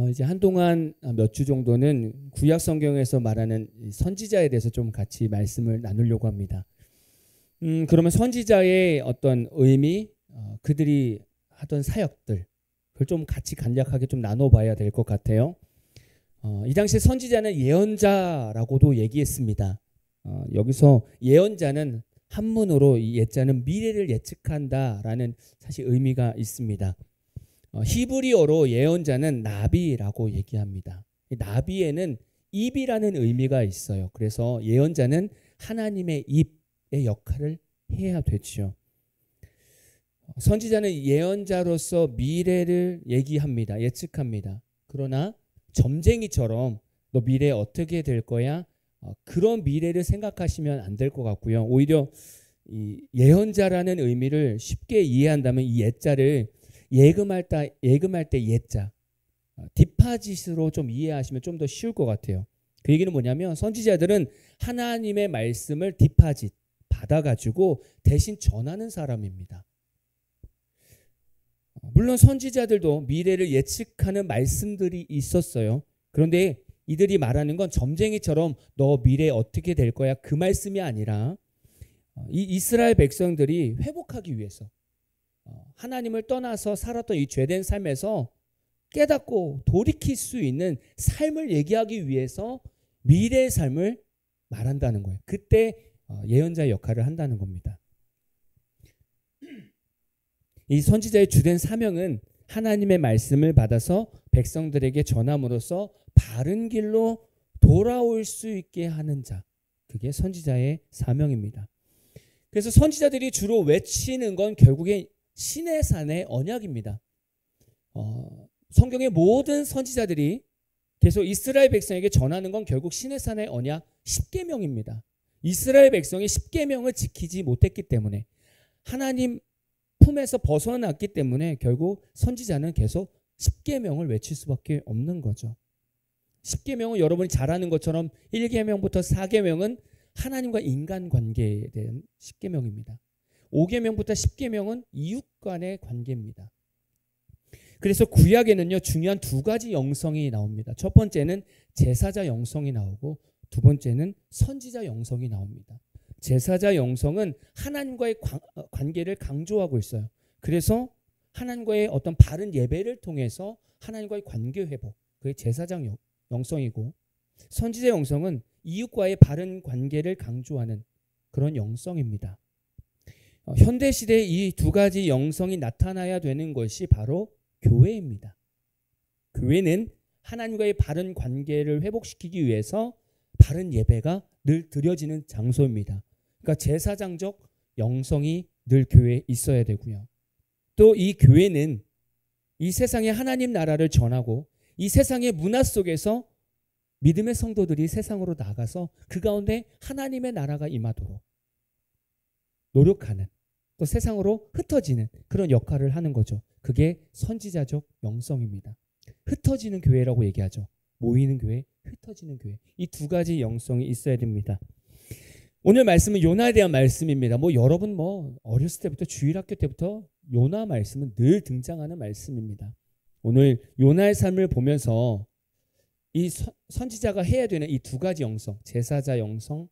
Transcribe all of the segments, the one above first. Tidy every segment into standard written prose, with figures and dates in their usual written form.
이제 한동안 몇 주 정도는 구약 성경에서 말하는 선지자에 대해서 좀 같이 말씀을 나누려고 합니다. 그러면 선지자의 어떤 의미, 그들이 하던 사역들, 그걸 좀 같이 간략하게 좀 나눠봐야 될 것 같아요. 이 당시 선지자는 예언자라고도 얘기했습니다. 여기서 예언자는 한문으로 이 예자는 미래를 예측한다라는 사실 의미가 있습니다. 히브리어로 예언자는 나비라고 얘기합니다. 나비에는 입이라는 의미가 있어요. 그래서 예언자는 하나님의 입의 역할을 해야 되죠. 선지자는 예언자로서 미래를 얘기합니다. 예측합니다. 그러나 점쟁이처럼 너 미래 어떻게 될 거야? 그런 미래를 생각하시면 안 될 것 같고요. 오히려 이 예언자라는 의미를 쉽게 이해한다면 이 예자를 예금할 때 예자, 디파짓으로 좀 이해하시면 좀 더 쉬울 것 같아요. 그 얘기는 뭐냐면 선지자들은 하나님의 말씀을 디파짓 받아가지고 대신 전하는 사람입니다. 물론 선지자들도 미래를 예측하는 말씀들이 있었어요. 그런데 이들이 말하는 건 점쟁이처럼 너 미래 어떻게 될 거야 그 말씀이 아니라 이 이스라엘 백성들이 회복하기 위해서 하나님을 떠나서 살았던 이 죄된 삶에서 깨닫고 돌이킬 수 있는 삶을 얘기하기 위해서 미래의 삶을 말한다는 거예요. 그때 예언자의 역할을 한다는 겁니다. 이 선지자의 주된 사명은 하나님의 말씀을 받아서 백성들에게 전함으로써 바른 길로 돌아올 수 있게 하는 자, 그게 선지자의 사명입니다. 그래서 선지자들이 주로 외치는 건 결국에 시내산의 언약입니다. 성경의 모든 선지자들이 계속 이스라엘 백성에게 전하는 건 결국 시내산의 언약 10계명입니다. 이스라엘 백성이 10계명을 지키지 못했기 때문에 하나님 품에서 벗어났기 때문에 결국 선지자는 계속 10계명을 외칠 수밖에 없는 거죠. 10계명은 여러분이 잘 아는 것처럼 1계명부터 4계명은 하나님과 인간관계에 대한 10계명입니다. 5계명부터 10계명은 이웃 간의 관계입니다. 그래서 구약에는요 중요한 두 가지 영성이 나옵니다. 첫 번째는 제사자 영성이 나오고 두 번째는 선지자 영성이 나옵니다. 제사자 영성은 하나님과의 관계를 강조하고 있어요. 그래서 하나님과의 어떤 바른 예배를 통해서 하나님과의 관계 회복, 그게 제사장 영성이고, 선지자 영성은 이웃과의 바른 관계를 강조하는 그런 영성입니다. 현대시대에 이 두 가지 영성이 나타나야 되는 것이 바로 교회입니다. 교회는 하나님과의 바른 관계를 회복시키기 위해서 바른 예배가 늘 드려지는 장소입니다. 그러니까 제사장적 영성이 늘 교회에 있어야 되고요. 또 이 교회는 이 세상에 하나님 나라를 전하고 이 세상의 문화 속에서 믿음의 성도들이 세상으로 나가서 그 가운데 하나님의 나라가 임하도록 노력하는, 또 세상으로 흩어지는 그런 역할을 하는 거죠. 그게 선지자적 영성입니다. 흩어지는 교회라고 얘기하죠. 모이는 교회, 흩어지는 교회. 이 두 가지 영성이 있어야 됩니다. 오늘 말씀은 요나에 대한 말씀입니다. 여러분 어렸을 때부터 주일학교 때부터 요나 말씀은 늘 등장하는 말씀입니다. 오늘 요나의 삶을 보면서 이 선지자가 해야 되는 이 두 가지 영성, 제사자 영성,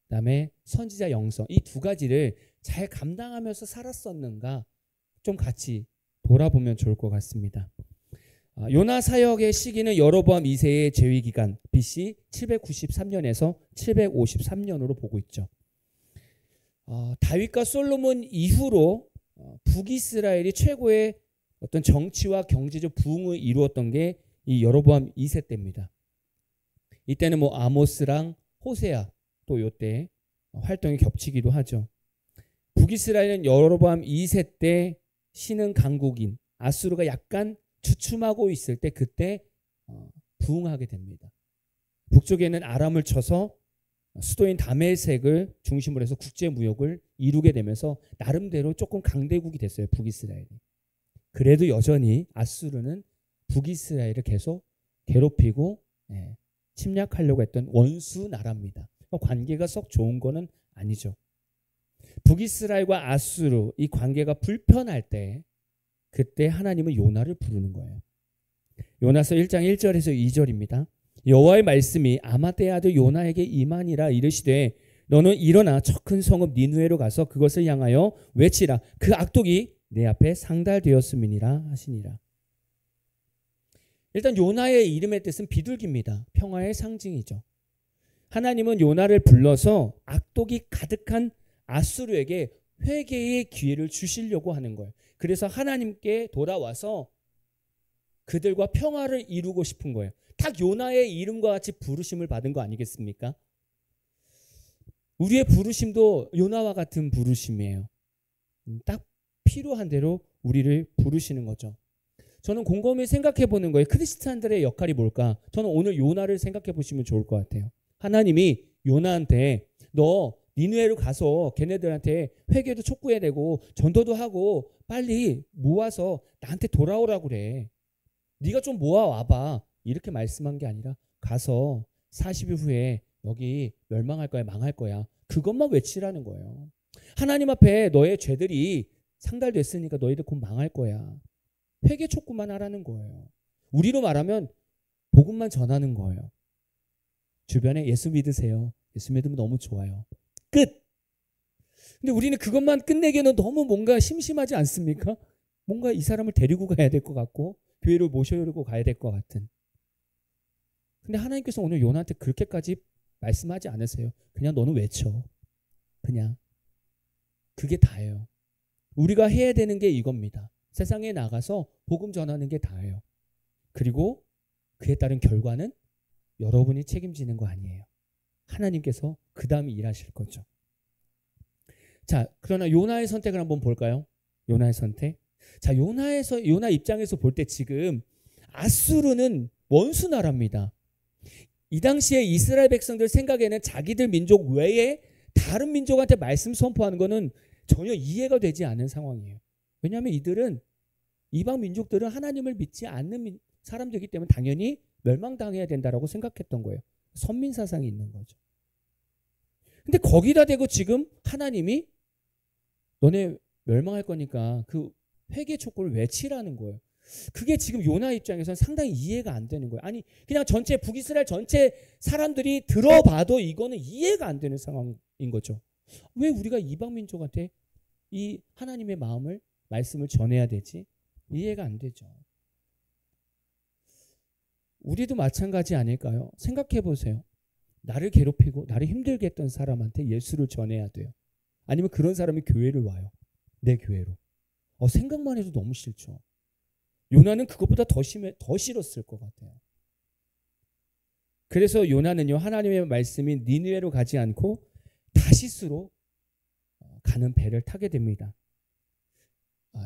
그다음에 선지자 영성, 이 두 가지를 잘 감당하면서 살았었는가 좀 같이 돌아보면 좋을 것 같습니다. 요나 사역의 시기는 여로보암 2세의 재위 기간 BC 793년에서 753년으로 보고 있죠. 다윗과 솔로몬 이후로 북이스라엘이 최고의 어떤 정치와 경제적 부흥을 이루었던 게 이 여로보암 2세 때입니다. 이때는 아모스랑 호세아 또 이때 활동이 겹치기도 하죠. 북이스라엘은 여로보암 2세 때 신흥 강국인 아수르가 약간 주춤하고 있을 때 그때 부흥하게 됩니다. 북쪽에는 아람을 쳐서 수도인 다메섹을 중심으로 해서 국제 무역을 이루게 되면서 나름대로 조금 강대국이 됐어요. 북이스라엘이. 그래도 여전히 아수르는 북이스라엘을 계속 괴롭히고 침략하려고 했던 원수 나라입니다. 관계가 썩 좋은 거는 아니죠. 북이스라엘과 아수르 이 관계가 불편할 때 그때 하나님은 요나를 부르는 거예요. 요나서 1장 1절에서 2절입니다. 여호와의 말씀이 아마떼의 아들 요나에게 임하니라 이르시되 너는 일어나 저 큰 성읍 니느웨로 가서 그것을 향하여 외치라. 그 악독이 내 앞에 상달되었음이니라 하시니라. 일단 요나의 이름의 뜻은 비둘기입니다. 평화의 상징이죠. 하나님은 요나를 불러서 악독이 가득한 아수르에게 회개의 기회를 주시려고 하는 거예요. 그래서 하나님께 돌아와서 그들과 평화를 이루고 싶은 거예요. 딱 요나의 이름과 같이 부르심을 받은 거 아니겠습니까? 우리의 부르심도 요나와 같은 부르심이에요. 딱 필요한 대로 우리를 부르시는 거죠. 저는 곰곰이 생각해 보는 거예요. 크리스찬들의 역할이 뭘까? 저는 오늘 요나를 생각해 보시면 좋을 것 같아요. 하나님이 요나한테 너 니느웨로 가서 걔네들한테 회개도 촉구해야 되고 전도도 하고 빨리 모아서 나한테 돌아오라고 그래. 네가 좀 모아와봐. 이렇게 말씀한 게 아니라 가서 40일 후에 여기 멸망할 거야, 망할 거야. 그것만 외치라는 거예요. 하나님 앞에 너의 죄들이 상달됐으니까 너희들 곧 망할 거야. 회개 촉구만 하라는 거예요. 우리로 말하면 복음만 전하는 거예요. 주변에 예수 믿으세요. 예수 믿으면 너무 좋아요. 끝. 근데 우리는 그것만 끝내기에는 너무 뭔가 심심하지 않습니까? 뭔가 이 사람을 데리고 가야 될 것 같고 교회로 모셔오고 가야 될 것 같은. 근데 하나님께서 오늘 요나한테 그렇게까지 말씀하지 않으세요. 그냥 너는 외쳐. 그냥. 그게 다예요. 우리가 해야 되는 게 이겁니다. 세상에 나가서 복음 전하는 게 다예요. 그리고 그에 따른 결과는 여러분이 책임지는 거 아니에요. 하나님께서 그 다음에 일하실 거죠. 자, 그러나 요나의 선택을 한번 볼까요? 요나의 선택. 자, 요나 입장에서 볼 때 지금 아수르는 원수 나라입니다. 이 당시에 이스라엘 백성들 생각에는 자기들 민족 외에 다른 민족한테 말씀 선포하는 거는 전혀 이해가 되지 않는 상황이에요. 왜냐하면 이들은 이방 민족들은 하나님을 믿지 않는 사람들이기 때문에 당연히 멸망당해야 된다라고 생각했던 거예요. 선민 사상이 있는 거죠. 근데 거기다 대고 지금 하나님이 너네 멸망할 거니까 그 회개 촉구를 외치라는 거예요. 그게 지금 요나 입장에서는 상당히 이해가 안 되는 거예요. 아니 그냥 전체 북이스라엘 전체 사람들이 들어봐도 이거는 이해가 안 되는 상황인 거죠. 왜 우리가 이방 민족한테 이 하나님의 마음을 말씀을 전해야 되지? 이해가 안 되죠. 우리도 마찬가지 아닐까요? 생각해 보세요. 나를 괴롭히고 나를 힘들게 했던 사람한테 예수를 전해야 돼요. 아니면 그런 사람이 교회를 와요. 내 교회로. 생각만 해도 너무 싫죠. 요나는 그것보다 더 싫었을 것 같아요. 그래서 요나는요, 하나님의 말씀인 니느웨로 가지 않고 다시스로 가는 배를 타게 됩니다.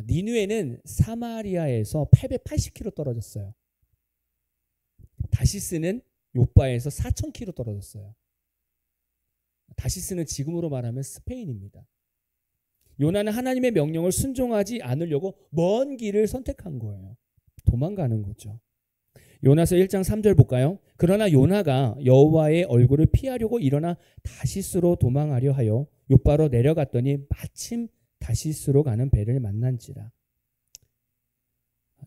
니느웨는 사마리아에서 880km 떨어졌어요. 다시스는 요빠에서 4000km 떨어졌어요. 다시스는 지금으로 말하면 스페인입니다. 요나는 하나님의 명령을 순종하지 않으려고 먼 길을 선택한 거예요. 도망가는 거죠. 요나서 1장 3절 볼까요? 그러나 요나가 여호와의 얼굴을 피하려고 일어나 다시스로 도망하려 하여 요바로 내려갔더니 마침 다시스로 가는 배를 만난지라.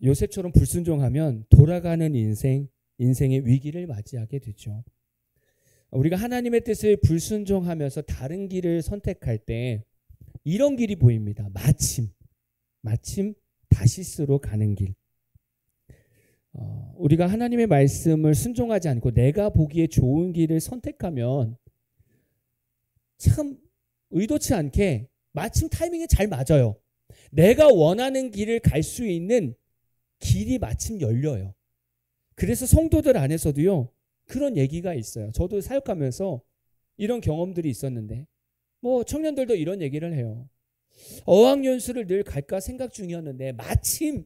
요셉처럼 불순종하면 돌아가는 인생의 위기를 맞이하게 되죠. 우리가 하나님의 뜻을 불순종하면서 다른 길을 선택할 때 이런 길이 보입니다. 마침 다시스로 가는 길. 우리가 하나님의 말씀을 순종하지 않고 내가 보기에 좋은 길을 선택하면 참 의도치 않게 마침 타이밍이 잘 맞아요. 내가 원하는 길을 갈 수 있는 길이 마침 열려요. 그래서 성도들 안에서도요, 그런 얘기가 있어요. 저도 사역하면서 이런 경험들이 있었는데, 청년들도 이런 얘기를 해요. 어학연수를 늘 갈까 생각 중이었는데 마침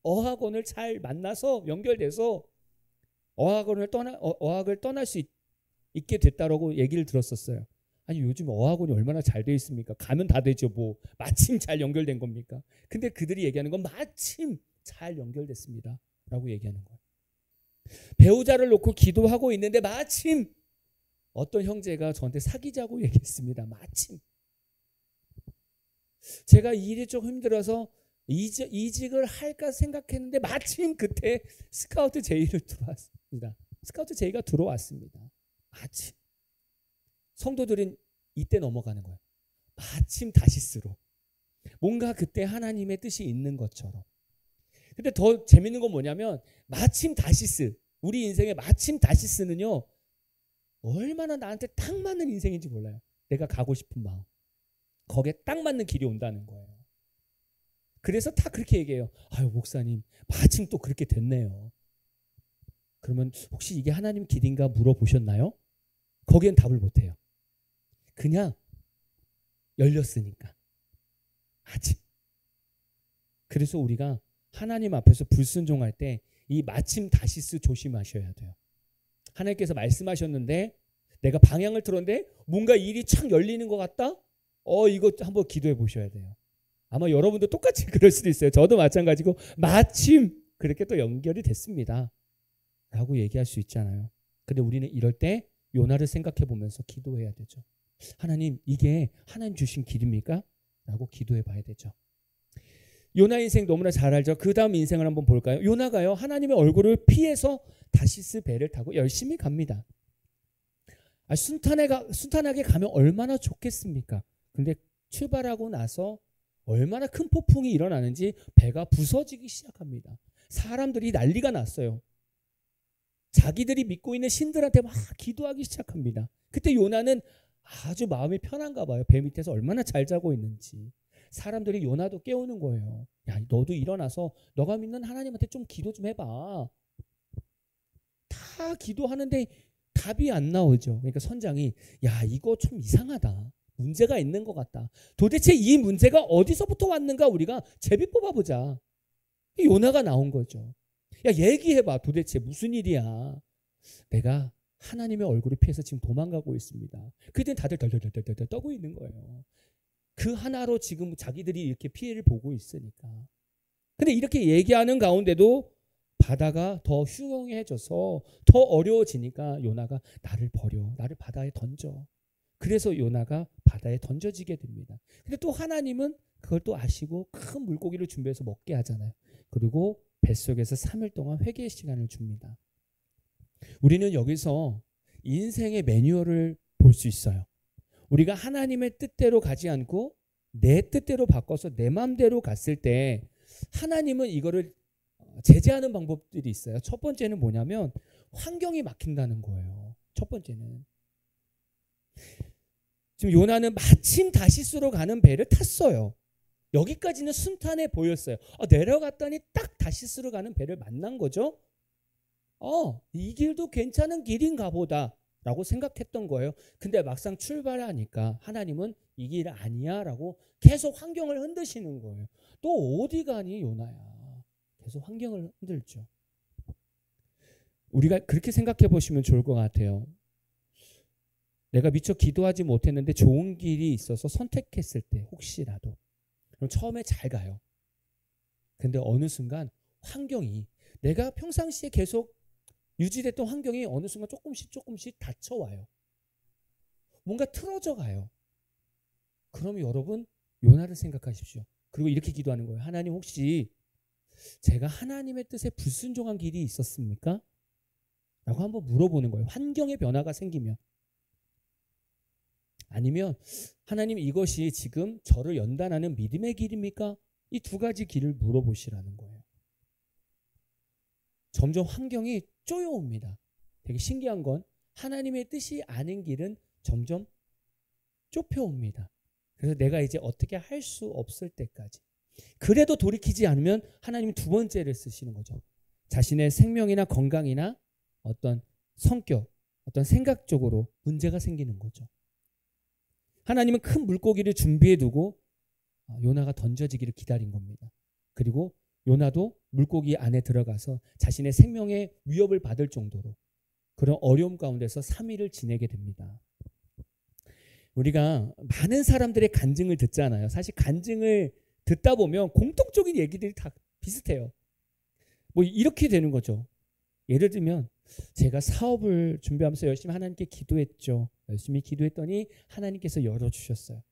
어학원을 잘 만나서 연결돼서 어학을 떠날 수 있게 됐다라고 얘기를 들었었어요. 아니 요즘 어학원이 얼마나 잘 돼 있습니까? 가면 다 되죠. 마침 잘 연결된 겁니까? 근데 그들이 얘기하는 건 마침 잘 연결됐습니다 라고 얘기하는 거예요. 배우자를 놓고 기도하고 있는데 마침 어떤 형제가 저한테 사귀자고 얘기했습니다. 마침. 제가 일이 좀 힘들어서 이직을 할까 생각했는데 마침 그때 스카우트 제의를 들어왔습니다. 스카우트 제의가 들어왔습니다. 마침. 성도들은 이때 넘어가는 거예요. 마침 다시스로. 뭔가 그때 하나님의 뜻이 있는 것처럼. 근데 더 재밌는 건 뭐냐면 마침 다시스, 우리 인생의 마침 다시스는요, 얼마나 나한테 딱 맞는 인생인지 몰라요. 내가 가고 싶은 마음. 거기에 딱 맞는 길이 온다는 거예요. 그래서 다 그렇게 얘기해요. 아유, 목사님, 마침 또 그렇게 됐네요. 그러면 혹시 이게 하나님 길인가 물어보셨나요? 거기엔 답을 못해요. 그냥 열렸으니까. 아직. 그래서 우리가 하나님 앞에서 불순종할 때 이 마침 다시스 조심하셔야 돼요. 하나님께서 말씀하셨는데 내가 방향을 틀었는데 뭔가 일이 착 열리는 것 같다? 이거 한번 기도해 보셔야 돼요. 아마 여러분도 똑같이 그럴 수도 있어요. 저도 마찬가지고 마침 그렇게 또 연결이 됐습니다. 라고 얘기할 수 있잖아요. 근데 우리는 이럴 때 요나를 생각해 보면서 기도해야 되죠. 하나님, 이게 하나님 주신 길입니까? 라고 기도해 봐야 되죠. 요나 인생 너무나 잘 알죠. 그 다음 인생을 한번 볼까요? 요나가요, 하나님의 얼굴을 피해서 다시스 배를 타고 열심히 갑니다. 순탄하게 가면 얼마나 좋겠습니까? 근데 출발하고 나서 얼마나 큰 폭풍이 일어나는지 배가 부서지기 시작합니다. 사람들이 난리가 났어요. 자기들이 믿고 있는 신들한테 막 기도하기 시작합니다. 그때 요나는 아주 마음이 편한가 봐요. 배 밑에서 얼마나 잘 자고 있는지. 사람들이 요나도 깨우는 거예요. 야, 너도 일어나서 너가 믿는 하나님한테 좀 기도 좀 해봐. 다 기도하는데 답이 안 나오죠. 그러니까 선장이, 야, 이거 좀 이상하다. 문제가 있는 것 같다. 도대체 이 문제가 어디서부터 왔는가 우리가 제비 뽑아보자. 요나가 나온 거죠. 야, 얘기해봐. 도대체 무슨 일이야. 내가 하나님의 얼굴을 피해서 지금 도망가고 있습니다. 그때 다들 덜덜덜덜 떠고 있는 거예요. 그 하나로 지금 자기들이 이렇게 피해를 보고 있으니까. 근데 이렇게 얘기하는 가운데도 바다가 더 흉흉해져서 더 어려워지니까 요나가 나를 버려. 나를 바다에 던져. 그래서 요나가 바다에 던져지게 됩니다. 근데 또 하나님은 그걸 또 아시고 큰 물고기를 준비해서 먹게 하잖아요. 그리고 뱃속에서 3일 동안 회개의 시간을 줍니다. 우리는 여기서 인생의 매뉴얼을 볼 수 있어요. 우리가 하나님의 뜻대로 가지 않고 내 뜻대로 바꿔서 내 마음대로 갔을 때 하나님은 이거를 제재하는 방법들이 있어요. 첫 번째는 뭐냐면 환경이 막힌다는 거예요. 첫 번째는. 지금 요나는 마침 다시스로 가는 배를 탔어요. 여기까지는 순탄해 보였어요. 내려갔더니 딱 다시스로 가는 배를 만난 거죠. 이 길도 괜찮은 길인가 보다 라고 생각했던 거예요. 근데 막상 출발하니까 하나님은 이 길 아니야 라고 계속 환경을 흔드시는 거예요. 또 어디 가니 요나야. 계속 환경을 흔들죠. 우리가 그렇게 생각해 보시면 좋을 것 같아요. 내가 미처 기도하지 못했는데 좋은 길이 있어서 선택했을 때 혹시라도 그럼 처음에 잘 가요. 근데 어느 순간 환경이 내가 평상시에 계속 유지됐던 환경이 어느 순간 조금씩 닫혀와요. 뭔가 틀어져 가요. 그럼 여러분 요나를 생각하십시오. 그리고 이렇게 기도하는 거예요. 하나님, 혹시 제가 하나님의 뜻에 불순종한 길이 있었습니까? 라고 한번 물어보는 거예요. 환경의 변화가 생기면. 아니면 하나님, 이것이 지금 저를 연단하는 믿음의 길입니까? 이 두 가지 길을 물어보시라는 거예요. 점점 환경이 쪼여옵니다. 되게 신기한 건 하나님의 뜻이 아닌 길은 점점 좁혀옵니다. 그래서 내가 이제 어떻게 할 수 없을 때까지. 그래도 돌이키지 않으면 하나님이 두 번째를 쓰시는 거죠. 자신의 생명이나 건강이나 어떤 성격, 어떤 생각적으로 문제가 생기는 거죠. 하나님은 큰 물고기를 준비해 두고 요나가 던져지기를 기다린 겁니다. 그리고 요나도 물고기 안에 들어가서 자신의 생명의 위협을 받을 정도로 그런 어려움 가운데서 3일을 지내게 됩니다. 우리가 많은 사람들의 간증을 듣잖아요. 사실 간증을 듣다 보면 공통적인 얘기들이 다 비슷해요. 뭐 이렇게 되는 거죠. 예를 들면 제가 사업을 준비하면서 열심히 하나님께 기도했죠. 열심히 기도했더니 하나님께서 열어주셨어요.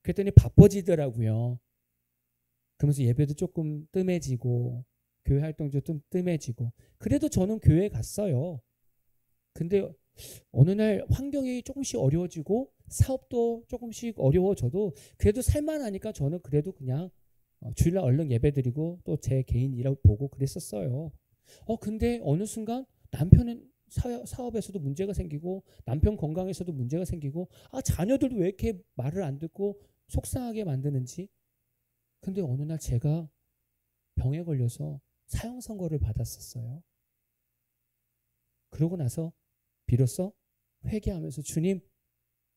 그랬더니 바빠지더라고요. 그러면서 예배도 조금 뜸해지고 교회 활동도 좀 뜸해지고 그래도 저는 교회에 갔어요. 근데 어느 날 환경이 조금씩 어려워지고 사업도 조금씩 어려워져도 그래도 살만하니까 저는 그래도 그냥 주일날 얼른 예배드리고 또 제 개인 일을 보고 그랬었어요. 근데 어느 순간 남편은 사업에서도 문제가 생기고 남편 건강에서도 문제가 생기고 자녀들도 왜 이렇게 말을 안 듣고 속상하게 만드는지. 근데 어느 날 제가 병에 걸려서 사형 선고를 받았었어요. 그러고 나서 비로소 회개하면서 주님,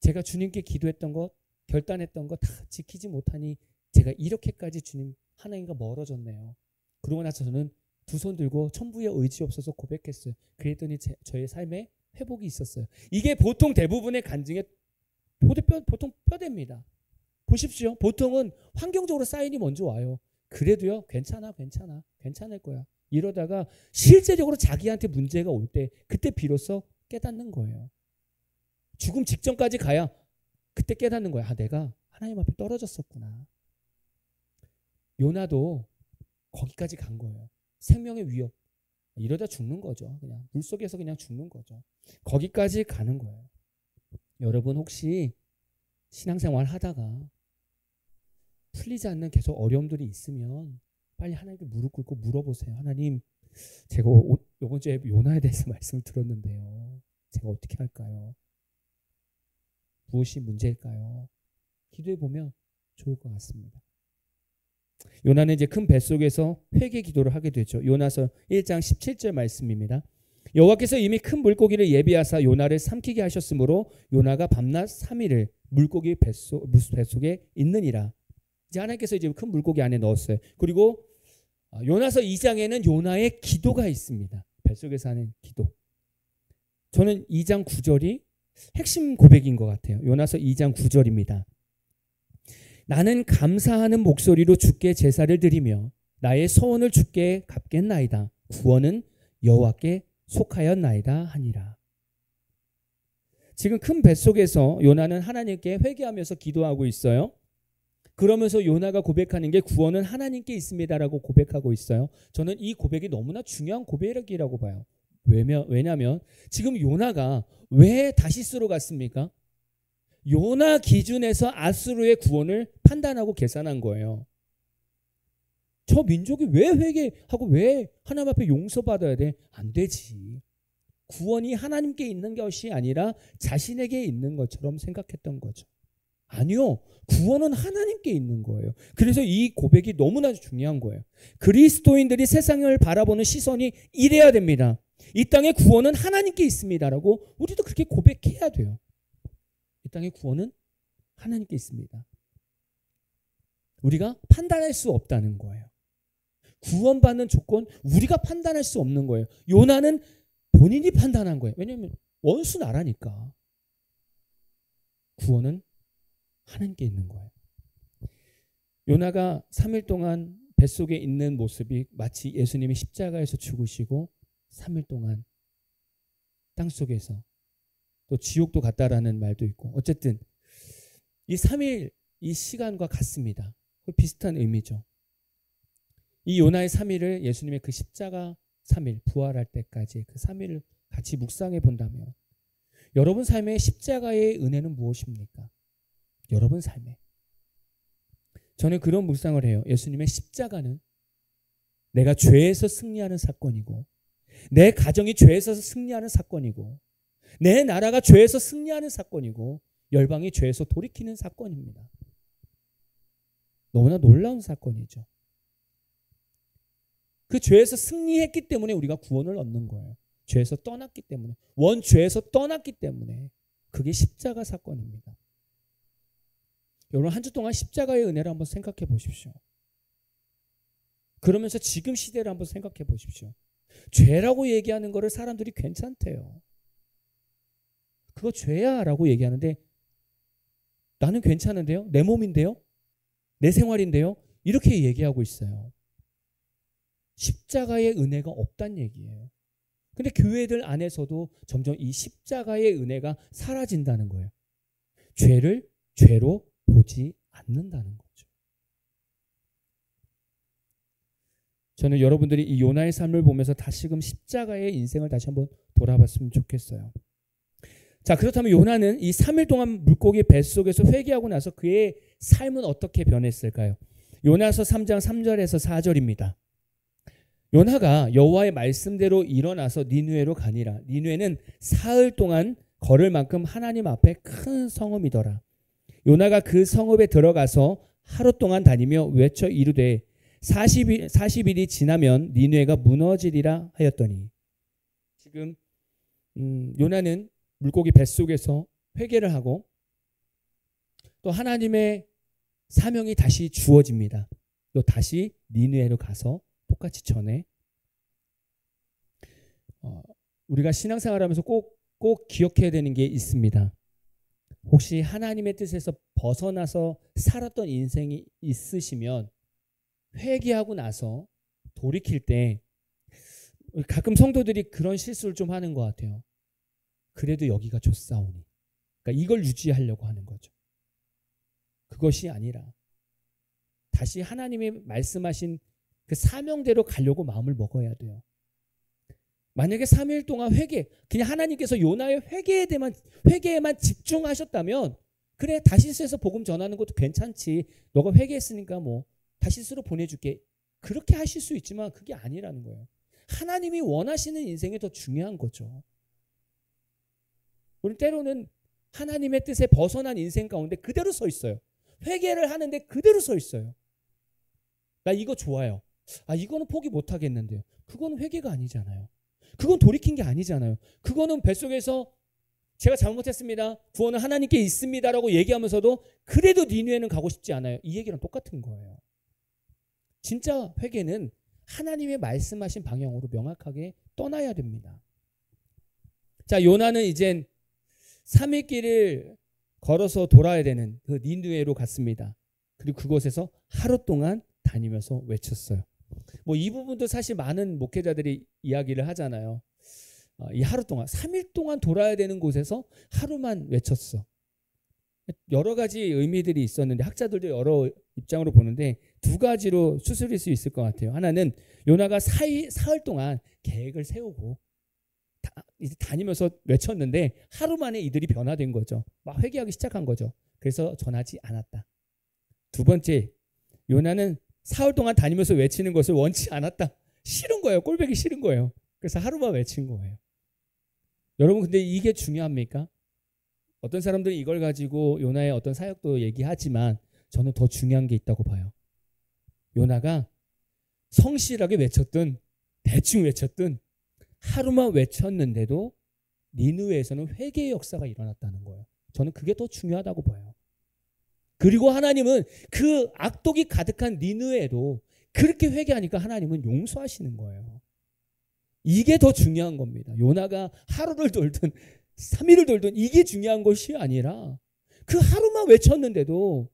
제가 주님께 기도했던 것, 결단했던 것 다 지키지 못하니 제가 이렇게까지 주님 하나님과 멀어졌네요. 그러고 나서 저는 두 손 들고 천부의 의지 없어서 고백했어요. 그랬더니 저의 삶에 회복이 있었어요. 이게 보통 대부분의 간증의 보통 뼈대입니다. 보십시오. 보통은 환경적으로 사인이 먼저 와요. 그래도요, 괜찮을 거야. 이러다가 실제적으로 자기한테 문제가 올 때 그때 비로소 깨닫는 거예요. 죽음 직전까지 가야 그때 깨닫는 거야. 내가 하나님 앞에 떨어졌었구나. 요나도 거기까지 간 거예요. 생명의 위협. 이러다 죽는 거죠. 그냥 물속에서 그냥 죽는 거죠. 거기까지 가는 거예요. 여러분 혹시 신앙생활 하다가 풀리지 않는 계속 어려움들이 있으면 빨리 하나님께 무릎 꿇고 물어보세요. 하나님, 제가 이번 주에 요나에 대해서 말씀을 들었는데요. 제가 어떻게 할까요? 무엇이 문제일까요? 기도해 보면 좋을 것 같습니다. 요나는 이제 큰 뱃속에서 회개 기도를 하게 되죠. 요나서 1장 17절 말씀입니다. 여호와께서 이미 큰 물고기를 예비하사 요나를 삼키게 하셨으므로 요나가 밤낮 3일을 물고기 뱃속에 있느니라. 이제 하나님께서 이제 큰 물고기 안에 넣었어요. 그리고 요나서 2장에는 요나의 기도가 있습니다. 뱃속에서 하는 기도. 저는 2장 9절이 핵심 고백인 것 같아요. 요나서 2장 9절입니다. 나는 감사하는 목소리로 주께 제사를 드리며 나의 소원을 주께 갚겠나이다. 구원은 여호와께 속하였나이다 하니라. 지금 큰 뱃속에서 요나는 하나님께 회개하면서 기도하고 있어요. 그러면서 요나가 고백하는 게 구원은 하나님께 있습니다라고 고백하고 있어요. 저는 이 고백이 너무나 중요한 고백이라고 봐요. 왜냐하면 지금 요나가 왜 다시스로 갔습니까? 요나 기준에서 아수르의 구원을 판단하고 계산한 거예요. 저 민족이 왜 회개하고 왜 하나님 앞에 용서받아야 돼? 안 되지. 구원이 하나님께 있는 것이 아니라 자신에게 있는 것처럼 생각했던 거죠. 아니요. 구원은 하나님께 있는 거예요. 그래서 이 고백이 너무나 중요한 거예요. 그리스도인들이 세상을 바라보는 시선이 이래야 됩니다. 이 땅의 구원은 하나님께 있습니다라고 우리도 그렇게 고백해야 돼요. 이 땅의 구원은 하나님께 있습니다. 우리가 판단할 수 없다는 거예요. 구원받는 조건 우리가 판단할 수 없는 거예요. 요나는 본인이 판단한 거예요. 왜냐하면 원수 나라니까. 구원은 하나님께 있는 거예요. 요나가 3일 동안 뱃속에 있는 모습이 마치 예수님이 십자가에서 죽으시고 3일 동안 땅속에서 또 지옥도 갔다라는 말도 있고 어쨌든 이 3일 이 시간과 같습니다. 비슷한 의미죠. 이 요나의 3일을 예수님의 그 십자가 3일 부활할 때까지 그 3일을 같이 묵상해 본다면 여러분 삶의 십자가의 은혜는 무엇입니까? 여러분 삶에 저는 그런 묵상을 해요. 예수님의 십자가는 내가 죄에서 승리하는 사건이고 내 가정이 죄에서 승리하는 사건이고 내 나라가 죄에서 승리하는 사건이고 열방이 죄에서 돌이키는 사건입니다. 너무나 놀라운 사건이죠. 그 죄에서 승리했기 때문에 우리가 구원을 얻는 거예요. 죄에서 떠났기 때문에 원죄에서 떠났기 때문에 그게 십자가 사건입니다. 여러분 한 주 동안 십자가의 은혜를 한번 생각해 보십시오. 그러면서 지금 시대를 한번 생각해 보십시오. 죄라고 얘기하는 거를 사람들이 괜찮대요. 그거 죄야 라고 얘기하는데 나는 괜찮은데요? 내 몸인데요? 내 생활인데요? 이렇게 얘기하고 있어요. 십자가의 은혜가 없다는 얘기예요. 근데 교회들 안에서도 점점 이 십자가의 은혜가 사라진다는 거예요. 죄를 죄로 보지 않는다는 거죠. 저는 여러분들이 이 요나의 삶을 보면서 다시금 십자가의 인생을 다시 한번 돌아봤으면 좋겠어요. 자, 그렇다면 요나는 이 3일 동안 물고기 뱃속에서 회개하고 나서 그의 삶은 어떻게 변했을까요? 요나서 3장 3절에서 4절입니다. 요나가 여호와의 말씀대로 일어나서 니느웨로 가니라. 니느웨는 사흘 동안 걸을 만큼 하나님 앞에 큰 성읍이더라. 요나가 그 성읍에 들어가서 하루 동안 다니며 외쳐 이르되 40일이 지나면 니느웨가 무너지리라 하였더니, 지금 요나는 물고기 뱃속에서 회개를 하고 또 하나님의 사명이 다시 주어집니다. 또 다시 니느웨로 가서 똑같이 전해. 우리가 신앙생활하면서 꼭 기억해야 되는 게 있습니다. 혹시 하나님의 뜻에서 벗어나서 살았던 인생이 있으시면 회개하고 나서 돌이킬 때 가끔 성도들이 그런 실수를 좀 하는 것 같아요. 그래도 여기가 좋사오니. 그러니까 이걸 유지하려고 하는 거죠. 그것이 아니라 다시 하나님이 말씀하신 그 사명대로 가려고 마음을 먹어야 돼요. 만약에 3일 동안 그냥 하나님께서 요나의 회개에만 집중하셨다면, 그래 다시스에서 복음 전하는 것도 괜찮지, 너가 회개했으니까 뭐 다시스로 보내줄게, 그렇게 하실 수 있지만 그게 아니라는 거예요. 하나님이 원하시는 인생이 더 중요한 거죠. 우리 때로는 하나님의 뜻에 벗어난 인생 가운데 그대로 서 있어요. 회개를 하는데 그대로 서 있어요. 나 이거 좋아요. 이거는 포기 못 하겠는데요. 그건 회개가 아니잖아요. 그건 돌이킨 게 아니잖아요. 그거는 뱃속에서 제가 잘못했습니다, 구원은 하나님께 있습니다라고 얘기하면서도 그래도 니느웨는 가고 싶지 않아요. 이 얘기랑 똑같은 거예요. 진짜 회개는 하나님의 말씀하신 방향으로 명확하게 떠나야 됩니다. 자, 요나는 이젠 3일 길을 걸어서 돌아야 되는 그 니느웨로 갔습니다. 그리고 그곳에서 하루 동안 다니면서 외쳤어요. 뭐 이 부분도 사실 많은 목회자들이 이야기를 하잖아요. 이 하루 동안 3일 동안 돌아야 되는 곳에서 하루만 외쳤어. 여러 가지 의미들이 있었는데 학자들도 여러 입장으로 보는데 두 가지로 추스릴 수 있을 것 같아요. 하나는 요나가 사흘 동안 계획을 세우고 이제 다니면서 외쳤는데 하루 만에 이들이 변화된 거죠. 막 회개하기 시작한 거죠. 그래서 전하지 않았다. 두 번째, 요나는 사흘 동안 다니면서 외치는 것을 원치 않았다. 싫은 거예요. 꼴보기 싫은 거예요. 그래서 하루만 외친 거예요. 여러분, 근데 이게 중요합니까? 어떤 사람들이 이걸 가지고 요나의 어떤 사역도 얘기하지만 저는 더 중요한 게 있다고 봐요. 요나가 성실하게 외쳤든 대충 외쳤든 하루만 외쳤는데도 니느웨에서는 회개의 역사가 일어났다는 거예요. 저는 그게 더 중요하다고 봐요. 그리고 하나님은 그 악독이 가득한 니느웨에도 그렇게 회개하니까 하나님은 용서하시는 거예요. 이게 더 중요한 겁니다. 요나가 하루를 돌든 3일을 돌든 이게 중요한 것이 아니라 그 하루만 외쳤는데도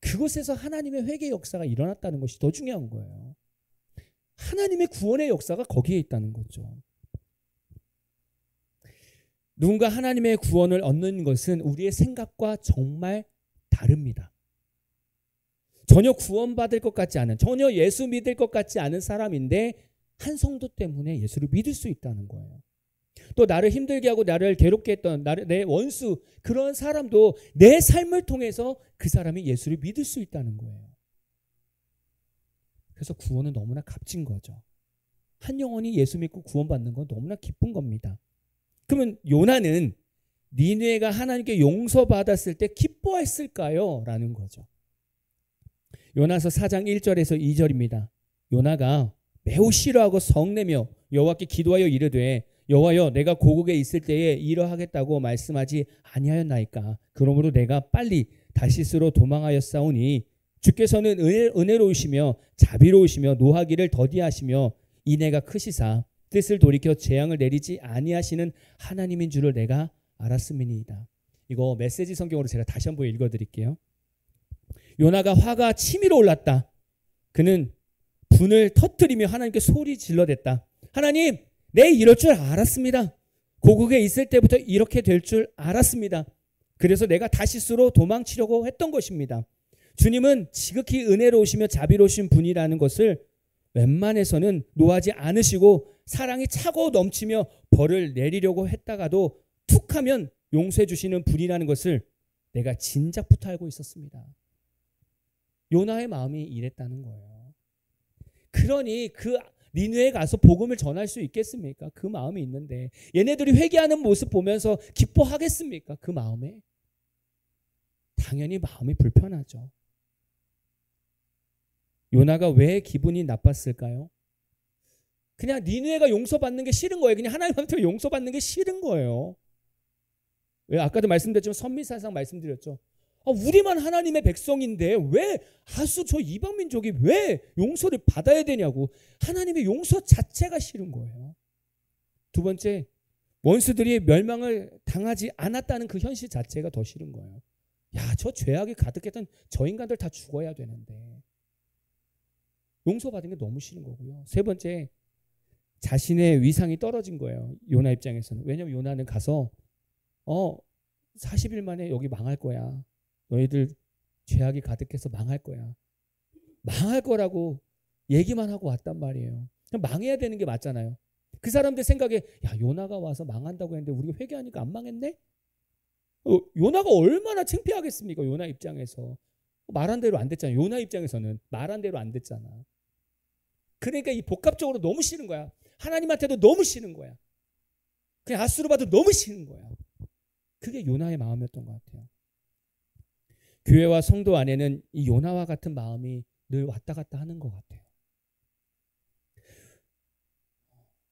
그곳에서 하나님의 회개의 역사가 일어났다는 것이 더 중요한 거예요. 하나님의 구원의 역사가 거기에 있다는 거죠. 누군가 하나님의 구원을 얻는 것은 우리의 생각과 정말 다릅니다. 전혀 구원받을 것 같지 않은, 전혀 예수 믿을 것 같지 않은 사람인데 한 성도 때문에 예수를 믿을 수 있다는 거예요. 또 나를 힘들게 하고 나를 괴롭게 했던 내 원수, 그런 사람도 내 삶을 통해서 그 사람이 예수를 믿을 수 있다는 거예요. 그래서 구원은 너무나 값진 거죠. 한 영혼이 예수 믿고 구원받는 건 너무나 기쁜 겁니다. 그러면 요나는 니느웨가 하나님께 용서받았을 때 기뻐했을까요? 라는 거죠. 요나서 4장 1절에서 2절입니다. 요나가 매우 싫어하고 성내며 여호와께 기도하여 이르되 여호와여, 내가 고국에 있을 때에 이러하겠다고 말씀하지 아니하였나이까. 그러므로 내가 빨리 다시스로 도망하였사오니 주께서는 은혜로우시며 자비로우시며 노하기를 더디하시며 인애가 크시사 뜻을 돌이켜 재앙을 내리지 아니하시는 하나님인 줄을 내가 알았음이니이다. 이거 메시지 성경으로 제가 다시 한번 읽어드릴게요. 요나가 화가 치밀어 올랐다. 그는 분을 터뜨리며 하나님께 소리 질러댔다. 하나님, 내 이럴 줄 알았습니다. 고국에 있을 때부터 이렇게 될 줄 알았습니다. 그래서 내가 다시스로 도망치려고 했던 것입니다. 주님은 지극히 은혜로우시며 자비로우신 분이라는 것을 웬만해서는 노하지 않으시고 사랑이 차고 넘치며 벌을 내리려고 했다가도 툭 하면 용서해 주시는 분이라는 것을 내가 진작부터 알고 있었습니다. 요나의 마음이 이랬다는 거예요. 그러니 그 니느웨에 가서 복음을 전할 수 있겠습니까? 그 마음이 있는데 얘네들이 회개하는 모습 보면서 기뻐하겠습니까? 그 마음에 당연히 마음이 불편하죠. 요나가 왜 기분이 나빴을까요? 그냥 니느웨가 용서받는 게 싫은 거예요. 그냥 하나님한테 용서받는 게 싫은 거예요. 왜 아까도 말씀드렸지만 선미사상 말씀드렸죠. 우리만 하나님의 백성인데 왜 저 이방 민족이 왜 용서를 받아야 되냐고. 하나님의 용서 자체가 싫은 거예요. 두 번째, 원수들이 멸망을 당하지 않았다는 그 현실 자체가 더 싫은 거예요. 저 죄악이 가득했던 저 인간들 다 죽어야 되는데 용서받은 게 너무 싫은 거고요. 세 번째, 자신의 위상이 떨어진 거예요. 요나 입장에서는. 왜냐하면 요나는 가서 40일 만에 여기 망할 거야. 너희들 죄악이 가득해서 망할 거야. 망할 거라고 얘기만 하고 왔단 말이에요. 그냥 망해야 되는 게 맞잖아요. 그 사람들 생각에 요나가 와서 망한다고 했는데 우리가 회개하니까 안 망했네? 요나가 얼마나 창피하겠습니까? 요나 입장에서. 말한 대로 안 됐잖아요. 요나 입장에서는 말한 대로 안 됐잖아. 그러니까 이 복합적으로 너무 싫은 거야. 하나님한테도 너무 싫은 거야. 그냥 아수르 봐도 너무 싫은 거야. 그게 요나의 마음이었던 것 같아요. 교회와 성도 안에는 이 요나와 같은 마음이 늘 왔다 갔다 하는 것 같아요.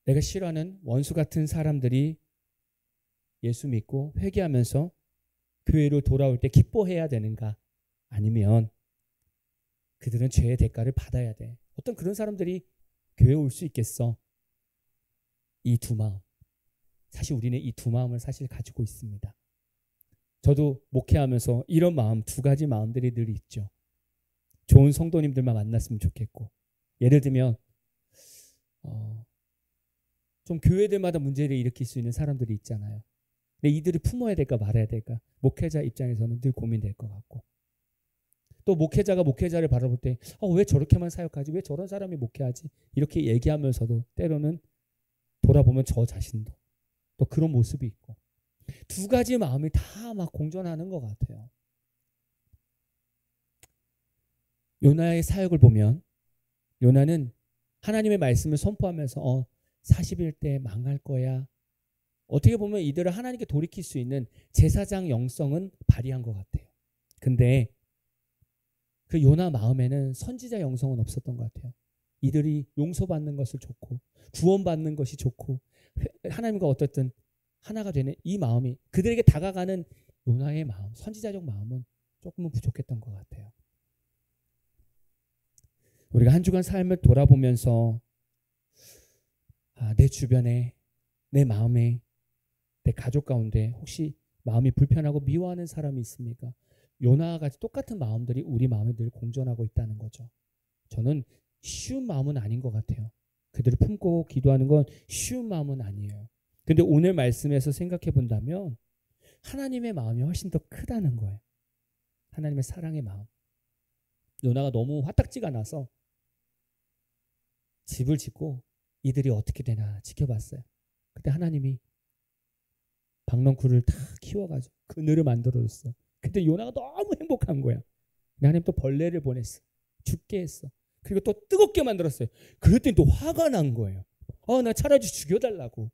내가 싫어하는 원수 같은 사람들이 예수 믿고 회개하면서 교회로 돌아올 때 기뻐해야 되는가? 아니면 그들은 죄의 대가를 받아야 돼. 어떤 그런 사람들이 교회에 올 수 있겠어? 이 두 마음. 사실 우리는 이 두 마음을 사실 가지고 있습니다. 저도 목회하면서 이런 마음, 두 가지 마음들이 늘 있죠. 좋은 성도님들만 만났으면 좋겠고, 예를 들면 좀 교회들마다 문제를 일으킬 수 있는 사람들이 있잖아요. 근데 이들을 품어야 될까 말아야 될까? 목회자 입장에서는 늘 고민될 것 같고, 또 목회자가 목회자를 바라볼 때 왜 저렇게만 사역하지? 왜 저런 사람이 목회하지? 이렇게 얘기하면서도 때로는 돌아보면 저 자신도 또 그런 모습이 있고, 두 가지 마음이 다 막 공존하는 것 같아요. 요나의 사역을 보면 요나는 하나님의 말씀을 선포하면서 40일 때 망할 거야. 어떻게 보면 이들을 하나님께 돌이킬 수 있는 제사장 영성은 발휘한 것 같아요. 근데 그 요나 마음에는 선지자 영성은 없었던 것 같아요. 이들이 용서받는 것을 좋고 구원받는 것이 좋고 하나님과 어떻든 하나가 되는 이 마음이, 그들에게 다가가는 요나의 마음, 선지자적 마음은 조금은 부족했던 것 같아요. 우리가 한 주간 삶을 돌아보면서 내 주변에, 내 마음에, 내 가족 가운데 혹시 마음이 불편하고 미워하는 사람이 있습니까? 요나와 같이 똑같은 마음들이 우리 마음에 늘 공존하고 있다는 거죠. 저는 쉬운 마음은 아닌 것 같아요. 그들을 품고 기도하는 건 쉬운 마음은 아니에요. 근데 오늘 말씀에서 생각해 본다면 하나님의 마음이 훨씬 더 크다는 거예요. 하나님의 사랑의 마음. 요나가 너무 화딱지가 나서 집을 짓고 이들이 어떻게 되나 지켜봤어요. 그때 하나님이 박넝쿨을 다 키워가지고 그늘을 만들어줬어. 그때 요나가 너무 행복한 거야. 하나님 또 벌레를 보냈어. 죽게 했어. 그리고 또 뜨겁게 만들었어요. 그랬더니 또 화가 난 거예요. 나 차라리 죽여달라고.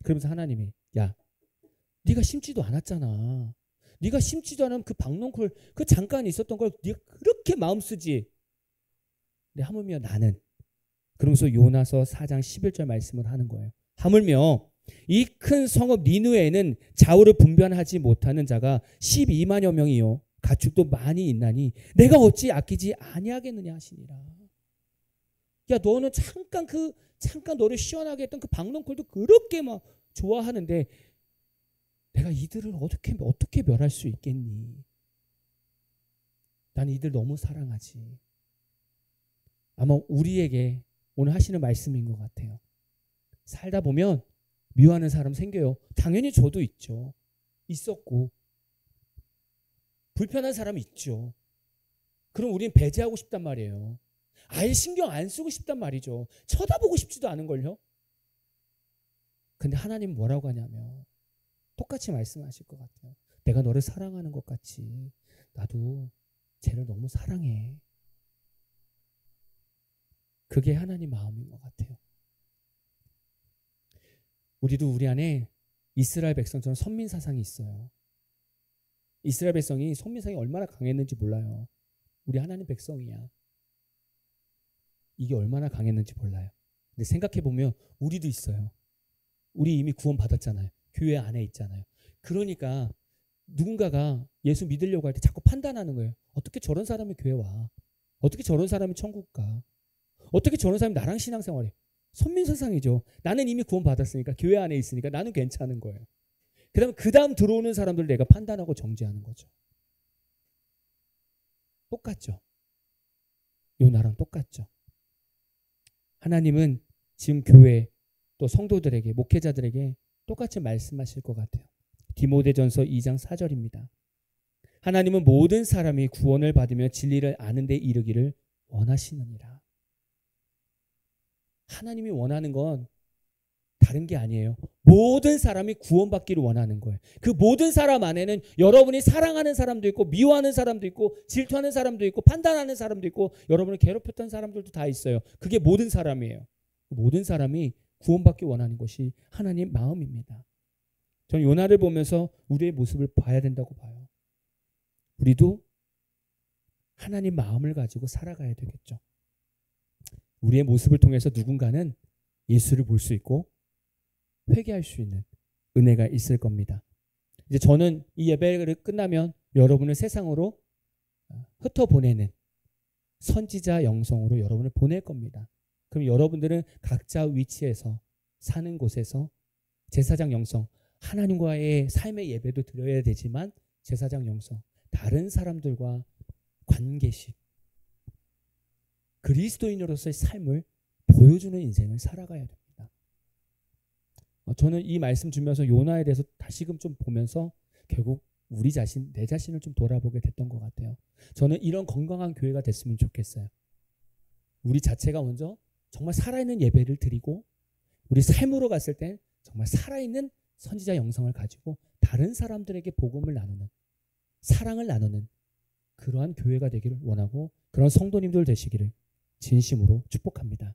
그러면서 하나님이 네가 심지도 않았잖아. 네가 심지도 않은 그 박넝쿨 그 잠깐 있었던 걸 네가 그렇게 마음 쓰지. 근데 하물며 나는. 그러면서 요나서 4장 11절 말씀을 하는 거예요. 하물며 이 큰 성읍 니느웨에는 좌우를 분별하지 못하는 자가 12만여 명이요 가축도 많이 있나니 내가 어찌 아끼지 아니하겠느냐 하시니라. 너는 잠깐 너를 시원하게 했던 그 박넝쿨도 그렇게 막 좋아하는데 내가 이들을 어떻게 멸할 수 있겠니? 난 이들 너무 사랑하지. 아마 우리에게 오늘 하시는 말씀인 것 같아요. 살다 보면 미워하는 사람 생겨요. 당연히 저도 있죠. 있었고 불편한 사람이 있죠. 그럼 우리는 배제하고 싶단 말이에요. 아예 신경 안 쓰고 싶단 말이죠. 쳐다보고 싶지도 않은걸요. 근데 하나님 뭐라고 하냐면 똑같이 말씀하실 것 같아요. 내가 너를 사랑하는 것 같이 나도 쟤를 너무 사랑해. 그게 하나님 마음인 것 같아요. 우리도 우리 안에 이스라엘 백성처럼 선민사상이 있어요. 이스라엘 백성이 선민사상이 얼마나 강했는지 몰라요. 우리 하나님 백성이야. 이게 얼마나 강했는지 몰라요. 근데 생각해보면 우리도 있어요. 우리 이미 구원 받았잖아요. 교회 안에 있잖아요. 그러니까 누군가가 예수 믿으려고 할 때 자꾸 판단하는 거예요. 어떻게 저런 사람이 교회 와? 어떻게 저런 사람이 천국 가? 어떻게 저런 사람이 나랑 신앙생활해? 선민사상이죠. 나는 이미 구원 받았으니까, 교회 안에 있으니까 나는 괜찮은 거예요. 그 다음 들어오는 사람들 내가 판단하고 정죄하는 거죠. 똑같죠. 요나랑 똑같죠. 하나님은 지금 교회 또 성도들에게, 목회자들에게 똑같이 말씀하실 것 같아요. 디모데전서 2장 4절입니다. 하나님은 모든 사람이 구원을 받으며 진리를 아는 데 이르기를 원하시느니라. 하나님이 원하는 건 다른 게 아니에요. 모든 사람이 구원받기를 원하는 거예요. 그 모든 사람 안에는 여러분이 사랑하는 사람도 있고, 미워하는 사람도 있고, 질투하는 사람도 있고, 판단하는 사람도 있고, 여러분을 괴롭혔던 사람들도 다 있어요. 그게 모든 사람이에요. 모든 사람이 구원받기 원하는 것이 하나님 마음입니다. 저는 요나를 보면서 우리의 모습을 봐야 된다고 봐요. 우리도 하나님 마음을 가지고 살아가야 되겠죠. 우리의 모습을 통해서 누군가는 예수를 볼 수 있고 회개할 수 있는 은혜가 있을 겁니다. 이제 저는 이 예배를 끝나면 여러분을 세상으로 흩어보내는 선지자 영성으로 여러분을 보낼 겁니다. 그럼 여러분들은 각자 위치에서 사는 곳에서 제사장 영성, 하나님과의 삶의 예배도 드려야 되지만 제사장 영성, 다른 사람들과 관계식, 그리스도인으로서의 삶을 보여주는 인생을 살아가야 됩니다. 저는 이 말씀 주면서 요나에 대해서 다시금 좀 보면서 결국 우리 자신, 내 자신을 좀 돌아보게 됐던 것 같아요. 저는 이런 건강한 교회가 됐으면 좋겠어요. 우리 자체가 먼저 정말 살아있는 예배를 드리고 우리 삶으로 갔을 때 정말 살아있는 선지자 영성을 가지고 다른 사람들에게 복음을 나누는, 사랑을 나누는 그러한 교회가 되기를 원하고 그런 성도님들 되시기를 진심으로 축복합니다.